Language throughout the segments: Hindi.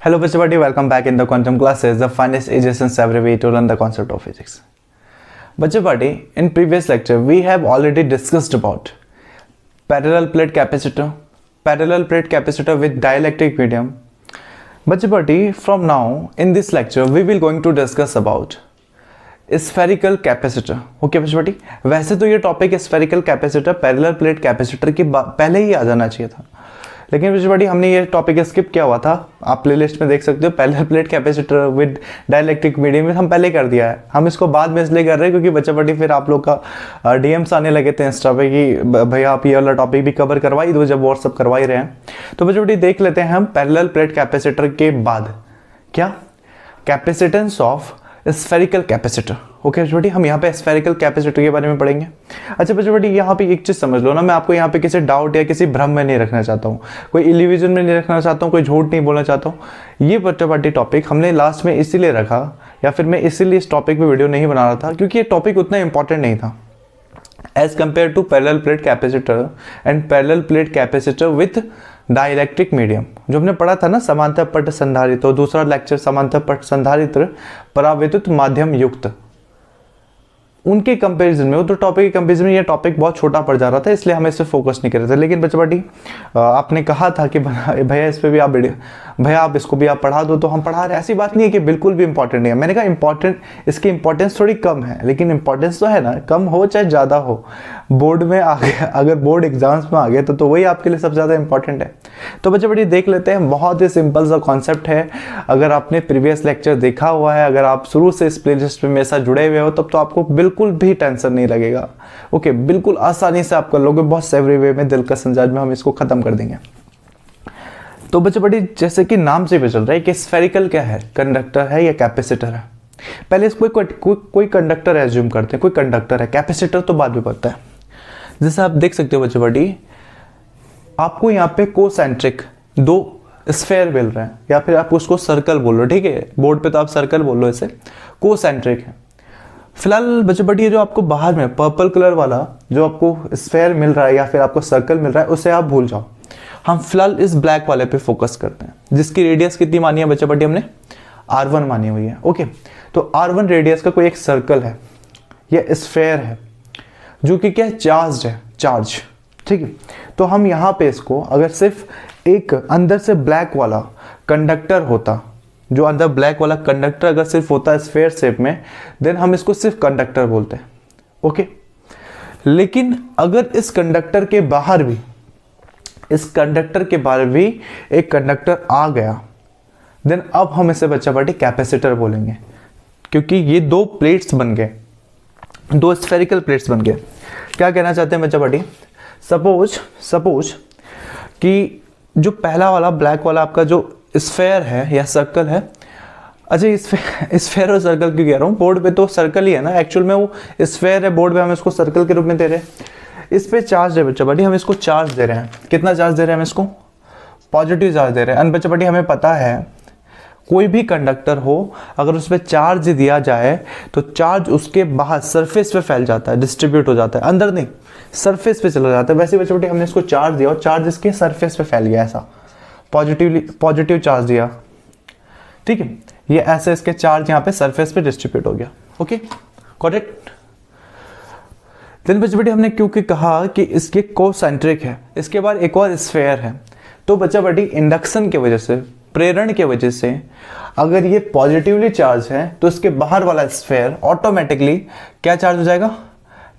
Hello everybody, welcome back in the quantum classes, the finest ages and every way to learn the concept of physics. Everybody, in previous lecture we have already discussed about parallel plate capacitor with dielectric medium. Everybody, from now in this lecture we will going to discuss about spherical capacitor. Okay बच्चों, वैसे तो ये topic spherical capacitor parallel plate capacitor के पहले ही आ जाना चाहिए था, लेकिन बच्चों हमने ये टॉपिक स्किप किया हुआ था. आप प्लेलिस्ट में देख सकते हो, parallel plate capacitor with dielectric medium में हम पहले कर दिया है. हम इसको बाद में इसलिए कर रहे हैं क्योंकि बच्चा फिर आप लोग का डीएम्स आने लगे थे इंस्टा पे कि भैया आप ये वाला टॉपिक भी कवर करवाई दो, जब व्हाट्सअप करवा ही रहे हैं. तो बच्चों देख लेते हैं हम पैरेलल प्लेट कैपेसिटर के बाद क्या capacitance of spherical capacitor. Okay बच्चों, हम यहाँ पे स्फेरिकल कैपेसिटर के बारे में पढ़ेंगे. अच्छा बच्चों, यहाँ पे एक चीज समझ लो ना, मैं आपको यहाँ पे किसी डाउट या किसी भ्रम में नहीं रखना चाहता हूँ, कोई इल्यूजन में नहीं रखना चाहता हूँ, कोई झूठ नहीं बोलना चाहता हूँ. ये बच्चा टॉपिक हमने लास्ट में इसीलिए रखा, या फिर मैं इसीलिए इस टॉपिक पे वीडियो नहीं बना रहा था क्योंकि ये टॉपिक उतना इंपॉर्टेंट नहीं था as compare to parallel plate capacitor and parallel plate capacitor with dielectric medium. जो हमने पढ़ा था ना, समांतर पट संधारित्र, और दूसरा लेक्चर समांतर पट संधारित्र परावैद्युत माध्यम युक्त, उनके कंपैरिजन में, वो तो टॉपिक के कंपैरिजन में ये टॉपिक बहुत छोटा पड़ जा रहा था, इसलिए हम इस पे फोकस नहीं कर रहे थे. लेकिन बच्चा आपने कहा था कि भैया इस पे भी आप भैया आप इसको भी आप पढ़ा दो, तो हम पढ़ा रहे हैं. ऐसी बात नहीं है कि बिल्कुल भी इंपॉर्टेंट नहीं है. मैंने कहा इंपॉर्टेंट, इसकी इंपॉर्टेंस थोड़ी कम है, लेकिन इंपॉर्टेंस तो है ना, कम हो चाहे ज़्यादा हो. बोर्ड में आ गया, अगर बोर्ड एग्जाम्स में आ गए तो वही आपके लिए सबसे ज़्यादा इंपॉर्टेंट है. तो बच्चा देख लेते हैं, बहुत ही सिंपल सा कॉन्सेप्ट है. अगर आपने प्रीवियस लेक्चर देखा हुआ है, अगर आप शुरू से इस प्लेलिस्ट में मेरे साथ जुड़े हुए हो, तब तो आपको बिल्कुल भी टेंशन नहीं लगेगा. ओके, बिल्कुल आसानी से आप कर लोगे, बहुत सेवरी वे में, दिलकश अंदाज में हम इसको खत्म कर देंगे. तो बच्चों जैसे कि नाम से भी चल रहा है कि स्फेरिकल क्या है, कंडक्टर है या कैपेसिटर है. पहले इसको कोई कंडक्टर एज्यूम करते हैं, कोई कंडक्टर है, कैपेसिटर तो बाद में पड़ता है. जैसे आप देख सकते हो बच्चों, आपको यहाँ पे कोसेंट्रिक दो स्फेयर मिल रहे हैं, या फिर आप उसको सर्कल बोल लो, ठीक है, बोर्ड पे तो आप सर्कल बोल लो, इसे कोसेंट्रिक है. फिलहाल बच्चों ये जो आपको बाहर में पर्पल कलर वाला जो आपको स्फेयर मिल रहा है या फिर आपको सर्कल मिल रहा है, उसे आप भूल जाओ. हम फिलहाल इस ब्लैक वाले पे फोकस करते हैं, जिसकी रेडियस कितनी मानी है बच्चों, हमने R1 मानी हुई है. ओके, तो R1 रेडियस का कोई एक सर्कल है या स्फेयर है जो कि क्या चार्ज है, चार्ज, ठीक है. तो हम यहाँ पे इसको, अगर सिर्फ एक अंदर से ब्लैक वाला कंडक्टर होता, जो अंदर ब्लैक वाला कंडक्टर अगर सिर्फ होता स्फेयर शेप में, देन हम इसको सिर्फ कंडक्टर बोलते हैं. ओके, लेकिन अगर इस कंडक्टर के बाहर भी, एक कंडक्टर आ गया, देन अब हम इसे बच्चा कैपेसिटर बोलेंगे, क्योंकि ये दो प्लेट्स बन गए, दो स्फेरिकल प्लेट्स बन गए. क्या कहना चाहते हैं बच्चा सपोज कि जो पहला वाला ब्लैक वाला आपका जो स्फेयर है या सर्कल है, अच्छा स्फेयर और सर्कल क्यों कह रहा हूँ, बोर्ड पे तो सर्कल ही है ना, एक्चुअल में वो स्फेयर है, बोर्ड पे हम इसको सर्कल के रूप में दे रहे हैं. इस पे चार्ज है बच्चा, हम इसको चार्ज दे रहे हैं. कितना चार्ज दे रहे हैं हम इसको, पॉजिटिव चार्ज दे रहे हैं. एंड बच्चा हमें पता है कोई भी कंडक्टर हो, अगर उस पर चार्ज दिया जाए तो चार्ज उसके बाहर सरफेस पे फैल जाता है, डिस्ट्रीब्यूट हो जाता है, अंदर नहीं सरफेस पे चला जाता है. वैसे बच्चों हमने इसको चार्ज दिया और चार्ज इसके सरफेस पे फैल गया, ऐसा पॉजिटिव चार्ज दिया, ठीक है, ये ऐसे इसके चार्ज यहाँ पे सरफेस पे डिस्ट्रीब्यूट हो गया. Okay, got it. देन बच्चा हमने क्योंकि कहा कि इसके कोसेंट्रिक है, इसके बाद एक और स्फेयर है, तो बच्चा इंडक्शन की वजह से, प्रेरण की वजह से, अगर ये पॉजिटिवली चार्ज है तो इसके बाहर वाला स्फेयर ऑटोमेटिकली क्या चार्ज हो जाएगा,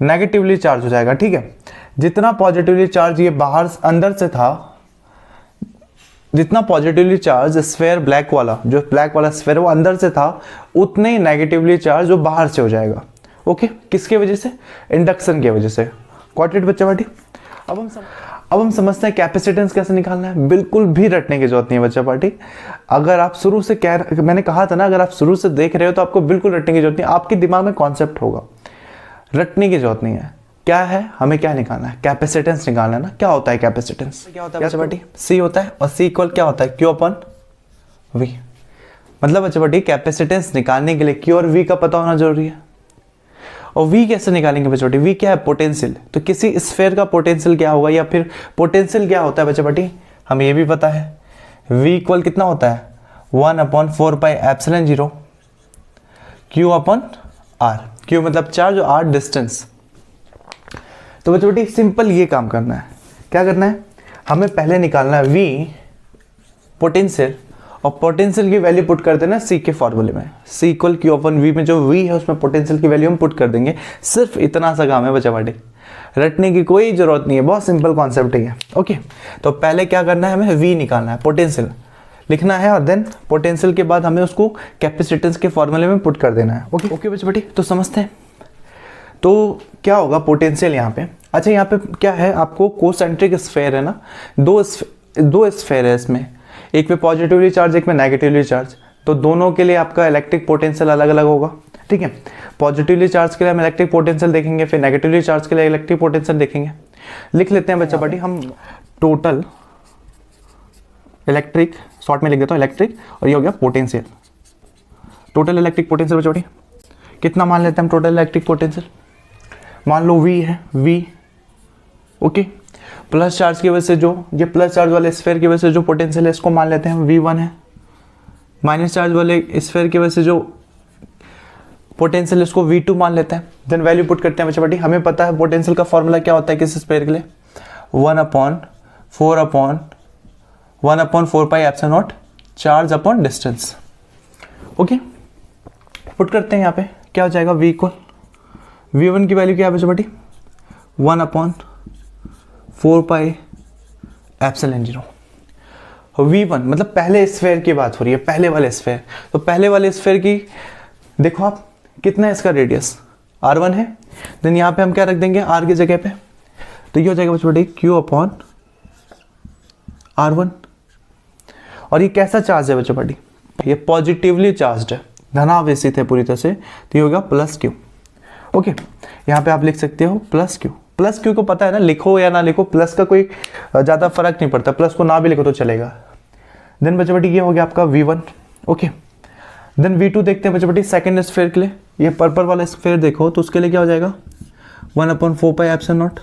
नेगेटिवली चार्ज हो जाएगा. ठीक है, जितना पॉजिटिवली चार्ज ये बाहर अंदर से था, जितना पॉजिटिवली चार्ज स्फेयर ब्लैक वाला स्फेयर वो अंदर से था, उतने ही नेगेटिवली चार्ज वो बाहर से हो जाएगा. ओके, किसके वजह से, इंडक्शन की वजह से. गॉट इट बच्चा. अब हम समझते हैं कैपेसिटेंस कैसे निकालना है. बिल्कुल भी रटने की जरूरत नहीं है बच्चा. अगर आप शुरू से मैंने कहा था ना, अगर आप शुरू से देख रहे हो तो आपको बिल्कुल रटने की जरूरत नहीं, आपके दिमाग में कॉन्सेप्ट होगा, रटने की जरूरत नहीं है. क्या है, हमें क्या निकालना है, कैपेसिटेंस निकालना है ना. क्या होता है कैपेसिटेंस, क्या होता है बच्चा, C होता है, और C इक्वल क्या होता है, Q/V. मतलब बच्चा कैपेसिटेंस निकालने के लिए Q और V का पता होना जरूरी है. और V कैसे निकालेंगे बच्चा, V क्या है, पोटेंशियल. तो किसी स्फेयर का पोटेंशियल क्या होगा, या फिर पोटेंशियल क्या होता है बच्चा, हमें ये भी पता है. V इक्वल कितना होता है, 1/4πε0 Q अपॉन R। Q मतलब चार्ज और R डिस्टेंस। तो बच्चों बेटी सिंपल ये काम करना है। क्या करना है, हमें पहले निकालना है V पोटेंशियल, और पोटेंशियल की वैल्यू पुट कर देना C के फॉर्मूले में। C equal Q upon V में जो V है उसमें पोटेंशियल की वैल्यू हम पुट कर देंगे। सिर्फ इतना सा काम है बच्चा बेटी, रटने की कोई जरूरत नहीं है, बहुत सिंपल कॉन्सेप्ट ही है। ओके, तो पहले क्या करना है, हमें V निकालना है, पोटेंशियल लिखना है, और देन पोटेंशियल के बाद हमें उसको कैपेसिटेंस के फॉर्मूले में पुट कर देना है। ओके ओके बच्चे बेटी, तो समझते हैं। तो क्या होगा पोटेंशियल यहाँ पे, अच्छा यहाँ पे क्या है, आपको कोसेंट्रिक स्फेयर है ना, दो स्फेयर है इसमें, एक पे पॉजिटिवली चार्ज एक में नेगेटिवली चार्ज, तो दोनों के लिए आपका इलेक्ट्रिक पोटेंशियल अलग अलग होगा। ठीक है, पॉजिटिवली चार्ज के लिए हम इलेक्ट्रिक पोटेंशियल देखेंगे, फिर नेगेटिवली चार्ज के लिए इलेक्ट्रिक पोटेंशियल देखेंगे। लिख लेते हैं बच्चा बेटी हम टोटल इलेक्ट्रिक, शॉर्ट में लिख देता हूँ इलेक्ट्रिक, और ये हो गया पोटेंशियल। टोटल इलेक्ट्रिक पोटेंशियल बच्चा बेटी कितना मान लेते हैं हम, टोटल इलेक्ट्रिक पोटेंशियल मान लो V है, V ओके, प्लस चार्ज की वजह से जो ये प्लस चार्ज वाले स्फेयर की वजह से जो पोटेंशियल है इसको मान लेते हैं V1 है, माइनस चार्ज वाले स्फेयर की वजह से जो पोटेंशियल इसको V2 मान लेते हैं। देन वैल्यू पुट करते हैं बच्चा बेटी, हमें पता है पोटेंशियल का फॉर्मूला क्या होता है किस स्फेयर के लिए, 1/4πε0 charge upon distance. Okay, put करते हैं यहाँ पे, क्या हो जाएगा, V इक्वल V1 की वैल्यू क्या है बच्चा बेटी, 1/4πε0। V1 मतलब पहले स्फेयर की बात हो रही है, पहले वाले स्फेयर, तो पहले वाले स्फेयर की देखो आप कितना है इसका रेडियस, R1 है। देन यहाँ पे हम क्या रख देंगे R की जगह पे, तो ये हो जाएगा बच्चा बेटी Q अपॉन R1। और ये कैसा चार्ज है बच्चा बेटी, ये पॉजिटिवली चार्ज है, धनावेशित है पूरी तरह से, तो ये होगा प्लस Q। ओके, यहाँ पे आप लिख सकते हो प्लस Q। प्लस Q को पता है ना, लिखो या ना लिखो प्लस का कोई ज़्यादा फर्क नहीं पड़ता, प्लस को ना भी लिखो तो चलेगा। देन बच्चा बेटी ये हो गया आपका V1। ओके, देन V2 देखते हैं बच्चा बेटी सेकेंड स्फेयर के लिए, ये पर्पल वाला स्फेयर देखो तो उसके लिए क्या हो जाएगा, 1/4πε0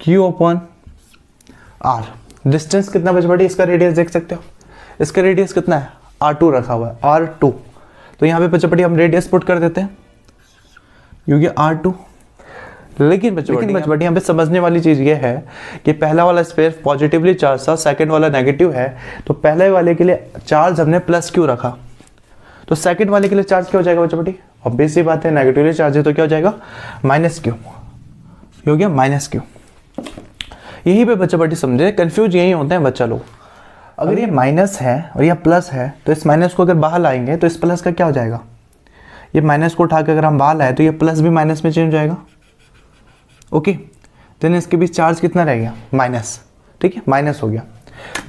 Q अपॉन R। डिस्टेंस कितना बच्चा बेटी, इसका रेडियस देख सकते हो, इसका रेडियस कितना है, R2 रखा हुआ है, R2। तो यहाँ पे बच्चा बेटी हम रेडियस पुट कर देते हैं, क्योंकि R2। लेकिन बच्चा बेटी यहाँ पे समझने वाली चीज़ ये है कि पहला वाला स्फेयर पॉजिटिवली चार्ज था, सेकंड वाला नेगेटिव है, तो पहले वाले के लिए चार्ज हमने प्लस Q रखा, तो सेकंड वाले के लिए चार्ज क्या हो जाएगा बच्चा बेटी, ऑब्वियस सी बात है नेगेटिवली चार्ज है तो क्या हो जाएगा, माइनस Q। हो गया माइनस Q। यही पे बच्चा बेटी समझे, कंफ्यूज यही होते हैं बच्चा लोग। अगर ये माइनस है और यह प्लस है, तो इस माइनस को अगर बाहर लाएंगे तो इस प्लस का क्या हो जाएगा, ये माइनस को उठा के अगर हम बाहर लाए तो ये प्लस भी माइनस में चेंज हो जाएगा। ओके, देन इसके बीच चार्ज कितना रह गया, माइनस। ठीक है, माइनस हो गया।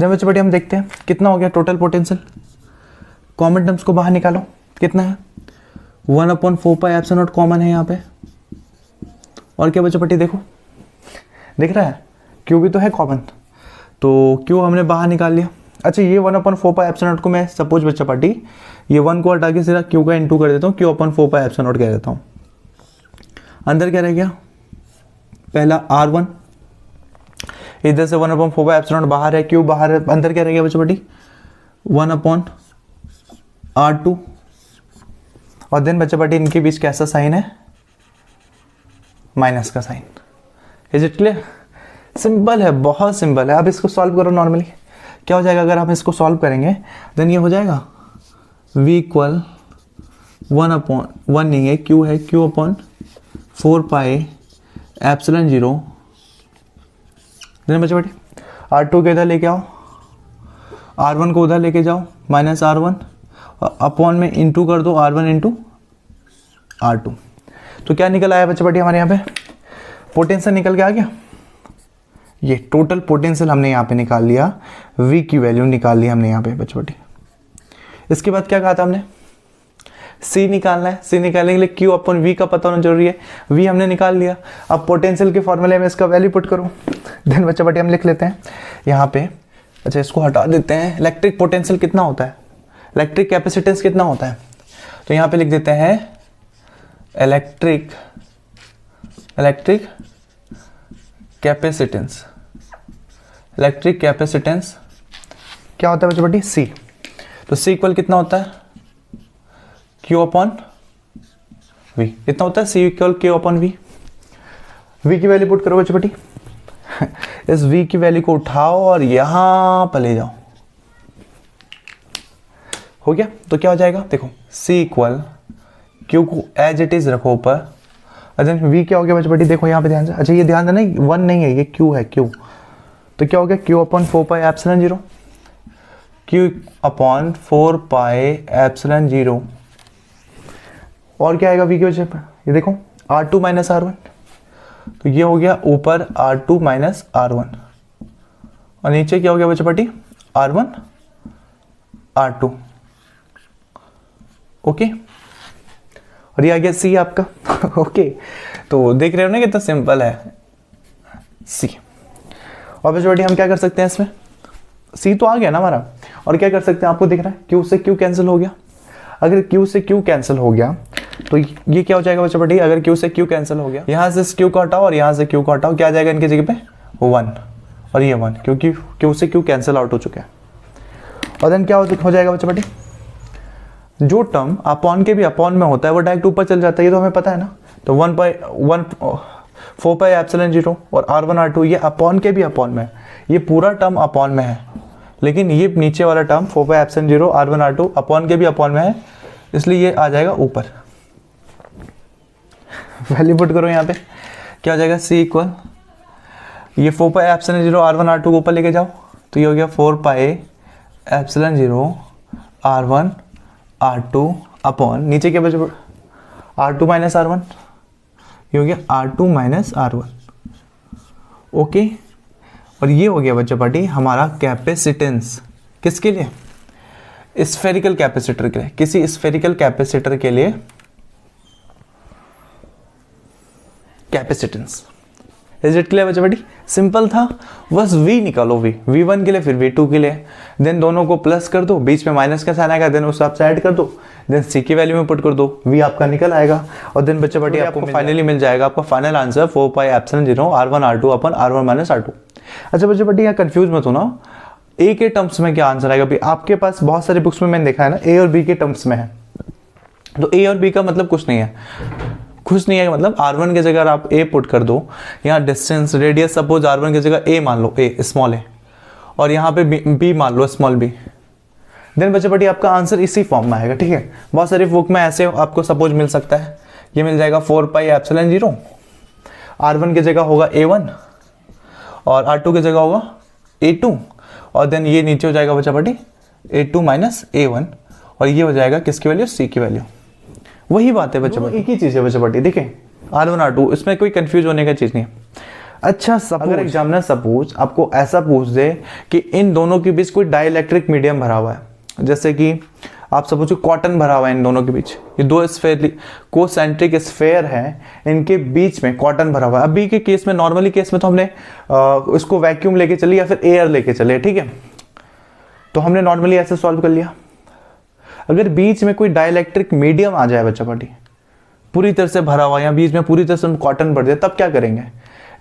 जब बच्चे बेटे हम देखते हैं कितना हो गया टोटल पोटेंशियल, कॉमन टर्म्स को बाहर निकालो, कितना है 1/4πε0 कॉमन है यहाँ पे, और क्या बच्चे बेटे देखो दिख रहा है, Q भी तो है कॉमन, तो Q हमने बाहर निकाल लिया। अच्छा, ये 1/4πε0 को मैं सपोज बच्चा पार्टी ये 1 को हटा के सीधा Q का इंटू कर देता हूँ, Q/4πε0 कह देता हूँ। अंदर क्या रह गया, पहला R1, इधर से 1/4πε0 बाहर है, Q बाहर है, अंदर क्या रह गया बच्चा पार्टी 1/R2। और देन बच्चा पार्टी इनके बीच कैसा साइन है, माइनस का sign. Is it clear, simple है, बहुत सिंपल है। अब इसको सॉल्व करो नॉर्मली, क्या हो जाएगा अगर हम इसको सॉल्व करेंगे, देन ये हो जाएगा V इक्वल 1/1 नहीं है, Q है, Q/4πε0। देन बच्चे बेटी R2 के इधर लेके आओ, R1 को उधर लेके जाओ, माइनस R1, अपॉन में इंटू कर दो R1 इंटू R2। तो क्या निकल आया बच्चे बेटी हमारे यहाँ पे, पोटेंशियल निकल के आ गया। ये टोटल पोटेंशियल हमने यहाँ पे निकाल लिया, V की वैल्यू निकाल ली हमने यहाँ पे बच्चे बेटी। इसके बाद क्या कहा था हमने, C निकालना है, C निकालने के लिए Q अपन V का पता होना जरूरी है, V हमने निकाल लिया। अब पोटेंशियल के फॉर्मूले में इसका वैल्यू पुट करो, देन बच्चा बेटी हम लिख लेते हैं यहाँ पे। अच्छा, इसको हटा देते हैं, इलेक्ट्रिक पोटेंशियल कितना होता है, इलेक्ट्रिक कैपेसिटेंस कितना होता है, तो यहाँ पे लिख देते हैं इलेक्ट्रिक कैपेसिटेंस। इलेक्ट्रिक कैपेसिटेंस क्या होता है बच्चा बेटी, C। तो C इक्वल कितना होता है, Q अपॉन V, इतना होता है C equal Q upon V। V की वैल्यू पुट करो बच्चे बेटी, इस V की वैल्यू को उठाओ और यहां पर ले जाओ, हो गया। तो क्या हो जाएगा, देखो C इक्वल Q को एज इट इज रखो ऊपर, अच्छा V क्या हो गया बच्चे बेटी, देखो यहाँ पे ध्यान से, अच्छा ये ध्यान देना 1 नहीं है, ये Q है, Q। तो क्या हो गया, Q upon 4 pi epsilon 0, Q upon 4 pi epsilon 0। और क्या आएगा V की वजह पर, ये देखो R2 माइनस R1, तो ये हो गया ऊपर R2 माइनस R1 और नीचे क्या हो गया बच्चे बेटी, R1 R2, ओके। और ये आ गया C आपका ओके। तो देख रहे हो ना कितना सिंपल है C। और बच्चे बेटी हम क्या कर सकते हैं इसमें, C तो आ गया ना हमारा, और क्या कर सकते हैं, आपको दिख रहा है Q से Q कैंसिल हो गया। अगर Q से Q कैंसिल हो गया तो ये क्या हो जाएगा बच्चे बेटी, अगर Q से Q कैंसिल हो गया, यहाँ से Q को हटाओ और यहाँ से Q को हटाओ, क्या आ जाएगा इनकी जगह पे 1 और ये 1, क्योंकि Q से Q कैंसिल आउट हो चुके हैं। और देन क्या हो जाएगा बच्चे बेटी, जो टर्म अपॉन के भी अपॉन में होता है वो डायरेक्ट ऊपर चल जाता है, ये तो हमें पता है ना। तो 4 पाई एप्सिलॉन 0 और R1 R2 ये अपॉन के भी अपॉन में, ये पूरा टर्म अपॉन में है, लेकिन ये नीचे वाला term 4 pi epsilon 0 R1 R2 upon के भी अपॉन में है, इसलिए ये आ जाएगा ऊपर। वैल्यू पुट करो यहाँ पे, क्या हो जाएगा C इक्वल, ये 4 पाई एप्सिलॉन 0 R1 R2 को ऊपर लेके जाओ, तो ये हो गया 4 pi epsilon 0 R1 R2 upon नीचे क्या बचे, R2 माइनस R1, ये हो गया R2 माइनस R1, ओके। और ये हो गया बच्चा पार्टी हमारा कैपेसिटेंस, किसके लिए, स्फेरिकल कैपेसिटर के लिए, किसी स्फेरिकल कैपेसिटर के लिए कैपेसिटेंस। इज इट क्लियर बच्चा बेटी, सिंपल था, बस V निकालो, V1 के लिए फिर V2 के लिए, देन दोनों को प्लस कर दो, बीच में माइनस का साइन आएगा, देन उस हिसाब से ऐड कर दो, देन C की वैल्यू में पुट कर दो, V आपका निकल आएगा और देन बच्चा बेटी आपको फाइनली मिल जाएगा आपका final answer 4 pi epsilon 0 R1 R2 अपन R1 माइनस R2। अच्छा बच्चा बेटी यहाँ कंफ्यूज मत हो ना, A के टर्म्स में क्या आंसर आएगा, भी आपके पास बहुत सारे बुक्स में मैंने देखा है ना A और B के टर्म्स में है, तो A और B का मतलब कुछ नहीं है, मतलब R1 की जगह आप A पुट कर दो, यहाँ डिस्टेंस रेडियस सपोज R1 की जगह A मान लो, A स्मॉल A, और यहाँ पे B मान लो स्मॉल B, देन बच्चे बेटी आपका आंसर इसी फॉर्म में आएगा, ठीक है। बहुत सारी बुक में ऐसे आपको सपोज मिल सकता है, ये मिल जाएगा 4 पाई एप्सिलॉन 0, R1 की जगह होगा A1 और R2 की जगह होगा A2, और देन ये नीचे हो जाएगा बच्चा बेटी A2 माइनस A1, और ये हो जाएगा किसकी वैल्यू, C की वैल्यू। वही बात है बच्चा, एक ही चीज है बच्चा बेटी, देखें R1 R2, इसमें कोई कंफ्यूज होने का चीज नहीं है। अच्छा अगर एग्जामिनर सपोज आपको ऐसा पूछ दे कि इन दोनों के बीच कोई डाइइलेक्ट्रिक मीडियम भरा हुआ है, जैसे कि आप सपोज कॉटन भरा हुआ है इन दोनों के बीच, ये दो स्फेयर कोसेंट्रिक स्फेयर है, इनके बीच में कॉटन भरा हुआ है। अभी के केस में, नॉर्मली केस में तो हमने इसको वैक्यूम लेके चले या फिर एयर लेके चले, ठीक है, तो हमने नॉर्मली ऐसे सॉल्व कर लिया। अगर बीच में कोई डाइइलेक्ट्रिक मीडियम आ जाए बच्चा पार्टी, पूरी तरह से भरा हुआ या बीच में पूरी तरह से कॉटन भर जाए, तब क्या करेंगे।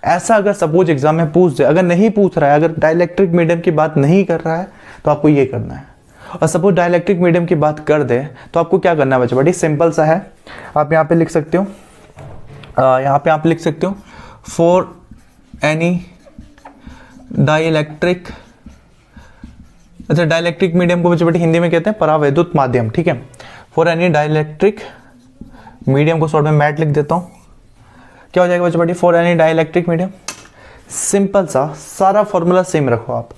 ऐसा अगर सपोज एग्जाम में पूछ दे, अगर नहीं पूछ रहा है, अगर डाइइलेक्ट्रिक मीडियम की बात नहीं कर रहा है, तो आपको ये करना है। और सपोज डाइइलेक्ट्रिक मीडियम की बात कर दे तो आपको क्या करना है बच्चा बेटी, सिंपल सा है, आप यहाँ पे लिख सकते हो, यहाँ पे आप लिख सकते हो फॉर एनी डाइइलेक्ट्रिक, अच्छा डाइइलेक्ट्रिक मीडियम को बच्चे बेटी हिंदी में कहते हैं परावैद्युत माध्यम, ठीक है। फॉर एनी डाइइलेक्ट्रिक मीडियम को शॉर्ट में मैट लिख देता हूँ, क्या हो जाएगा बच्चे बेटी, for any dielectric medium, simple सा, सारा फॉर्मूला सेम रखो आप,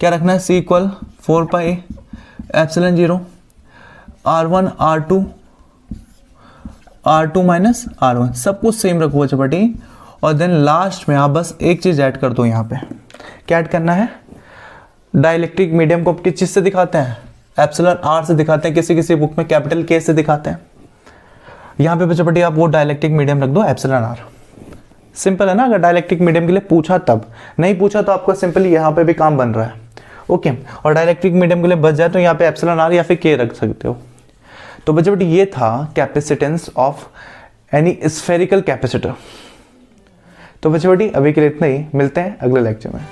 क्या रखना है, C equal 4 pi epsilon 0 R1 R2 minus R1, सब कुछ सेम रखो बच्चे बेटी, और देन लास्ट में आप बस एक चीज ऐड कर दो, यहाँ पे क्या ऐड करना है, डाइइलेक्ट्रिक मीडियम को किस चीज से दिखाते हैं, एप्सिलॉन R से दिखाते हैं, किसी किसी बुक में कैपिटल K से दिखाते हैं, यहाँ पे बच्चे बेटी आप वो डाइइलेक्ट्रिक मीडियम रख दो एप्सिलॉन R। सिंपल है ना, अगर डाइइलेक्ट्रिक मीडियम के लिए पूछा तब, नहीं पूछा तो आपका सिंपली यहाँ पे भी काम बन रहा है, ओके। और डाइइलेक्ट्रिक मीडियम के लिए बच जाए तो यहाँ पे एप्सिलॉन R या फिर K रख सकते हो। तो बच्चे बेटी ये था capacitance of any spherical capacitor. तो बच्चे बेटी अभी के लिए इतना ही, मिलते हैं अगले लेक्चर में।